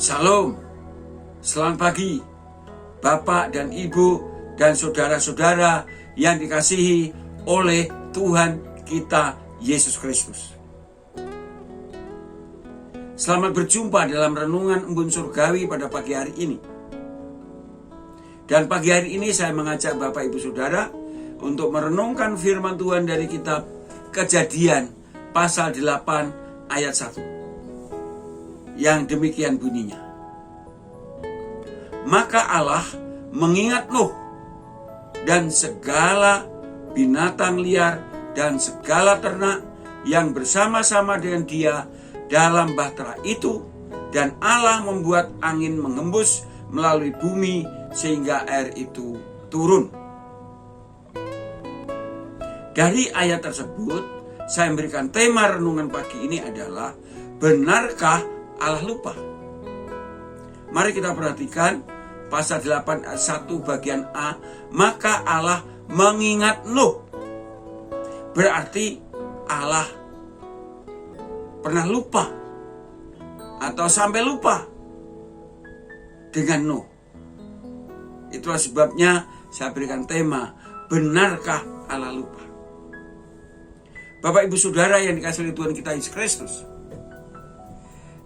Salam, selamat pagi Bapak dan Ibu dan saudara-saudara yang dikasihi oleh Tuhan kita Yesus Kristus. Selamat berjumpa dalam renungan embun surgawi pada pagi hari ini. Dan pagi hari ini saya mengajak Bapak Ibu Saudara untuk merenungkan firman Tuhan dari kitab Kejadian pasal 8 ayat 1. Yang demikian bunyinya. Maka Allah mengingat Nuh dan segala binatang liar dan segala ternak yang bersama-sama dengan dia dalam bahtera itu, dan Allah membuat angin mengembus melalui bumi sehingga air itu turun. Dari ayat tersebut saya memberikan tema renungan pagi ini adalah, benarkah Allah lupa? Mari kita perhatikan pasal 8 ayat 1 bagian A. Maka Allah mengingat Nuh. Berarti Allah pernah lupa atau sampai lupa dengan Nuh. Itulah sebabnya saya berikan tema, benarkah Allah lupa? Bapak Ibu Saudara yang dikasihi oleh Tuhan kita Yesus Kristus,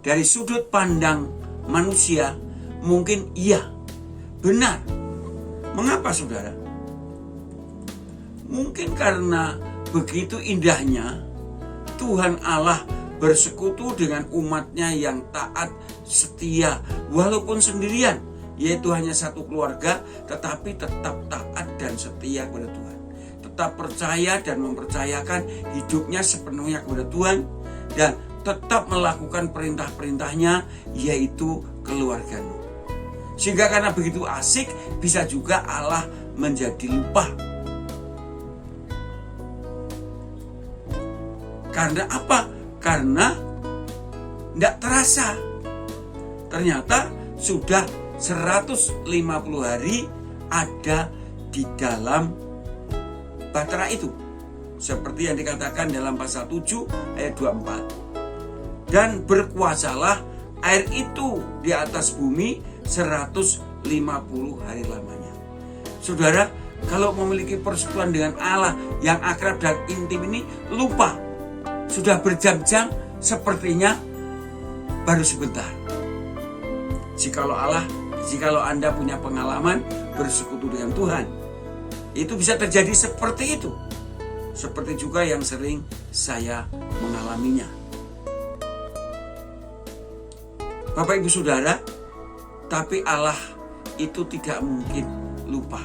dari sudut pandang manusia mungkin iya, benar. Mengapa saudara? Mungkin karena begitu indahnya Tuhan Allah bersekutu dengan umatnya yang taat, setia, walaupun sendirian, yaitu hanya satu keluarga, tetapi tetap taat dan setia kepada Tuhan. Tetap percaya dan mempercayakan hidupnya sepenuhnya kepada Tuhan, dan tetap melakukan perintah-perintahnya, yaitu keluarga Nuh. Sehingga karena begitu asik, bisa juga Allah menjadi lupa. Karena apa? Karena tidak terasa. Ternyata sudah 150 hari ada di dalam bahtera itu. Seperti yang dikatakan dalam pasal 7 ayat 24. Dan berkuasalah air itu di atas bumi 150 hari lamanya. Saudara, kalau memiliki persekutuan dengan Allah yang akrab dan intim ini, lupa. Sudah berjam-jam, sepertinya baru sebentar. Jikalau Anda punya pengalaman bersekutu dengan Tuhan, itu bisa terjadi seperti itu. Seperti juga yang sering saya mengalaminya. Bapak Ibu Saudara, tapi Allah itu tidak mungkin lupa.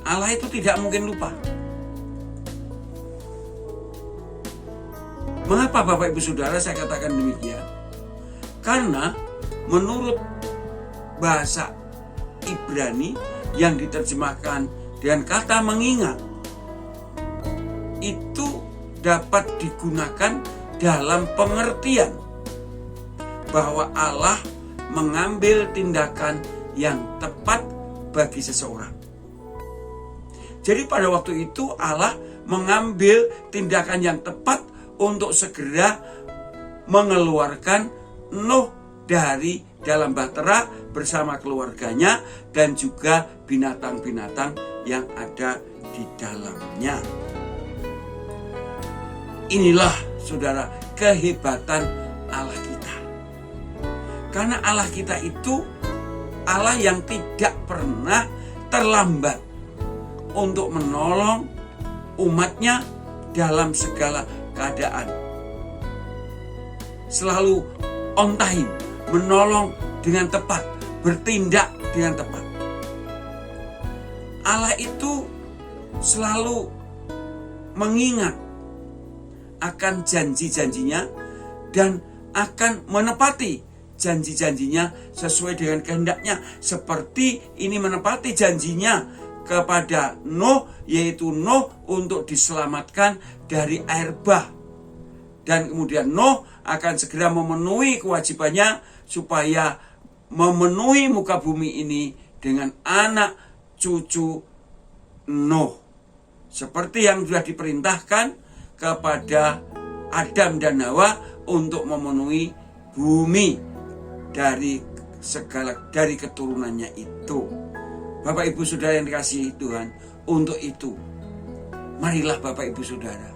Allah itu tidak mungkin lupa. Mengapa Bapak Ibu Saudara saya katakan demikian? Karena menurut bahasa Ibrani yang diterjemahkan dengan kata mengingat, itu dapat digunakan dalam pengertian bahwa Allah mengambil tindakan yang tepat bagi seseorang. Jadi pada waktu itu Allah mengambil tindakan yang tepat untuk segera mengeluarkan Nuh dari dalam bahtera bersama keluarganya dan juga binatang-binatang yang ada di dalamnya. Inilah saudara kehebatan Allah kita. Karena Allah kita itu Allah yang tidak pernah terlambat untuk menolong umatnya dalam segala keadaan. Selalu on time, menolong dengan tepat, bertindak dengan tepat. Allah itu selalu mengingat akan janji-janjinya dan akan menepati janji-janjinya sesuai dengan kehendaknya. Seperti ini menepati janjinya kepada Nuh, yaitu Nuh untuk diselamatkan dari air bah. Dan kemudian Nuh akan segera memenuhi kewajibannya supaya memenuhi muka bumi ini dengan anak cucu Nuh. Seperti yang sudah diperintahkan kepada Adam dan Hawa untuk memenuhi bumi dari keturunannya itu. Bapak Ibu Saudara yang dikasihi Tuhan, untuk itu marilah Bapak Ibu Saudara,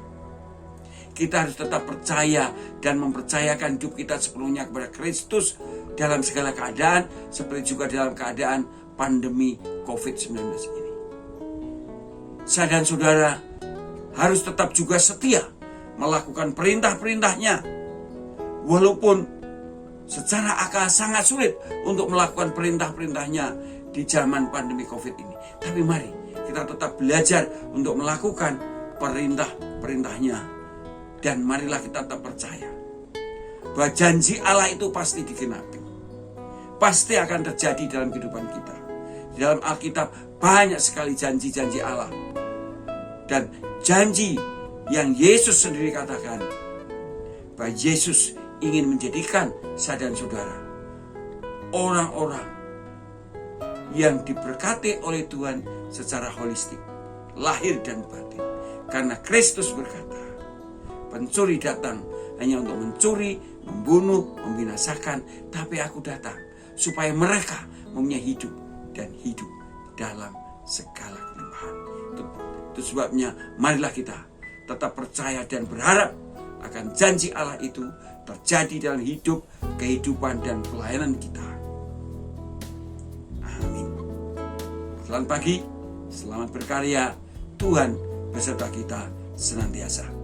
kita harus tetap percaya dan mempercayakan hidup kita sepenuhnya kepada Kristus dalam segala keadaan, seperti juga dalam keadaan pandemi COVID-19 ini. Saya dan saudara harus tetap juga setia melakukan perintah-perintahnya, walaupun secara akal sangat sulit untuk melakukan perintah-perintahnya di zaman pandemi COVID ini. Tapi mari kita tetap belajar untuk melakukan perintah-perintahnya, dan marilah kita tetap percaya bahwa janji Allah itu pasti digenapi, pasti akan terjadi dalam kehidupan kita. Di dalam Alkitab banyak sekali janji-janji Allah, dan janji yang Yesus sendiri katakan bahwa Yesus ingin menjadikan saya dan saudara orang-orang yang diberkati oleh Tuhan secara holistik, lahir dan batin. Karena Kristus berkata, pencuri datang hanya untuk mencuri, membunuh, membinasakan, tapi aku datang supaya mereka mempunyai hidup dan hidup dalam segala kelimpahan. Itu sebabnya marilah kita tetap percaya dan berharap akan janji Allah itu terjadi dalam hidup, kehidupan, dan pelayanan kita. Amin. Selamat pagi, selamat berkarya. Tuhan beserta kita senantiasa.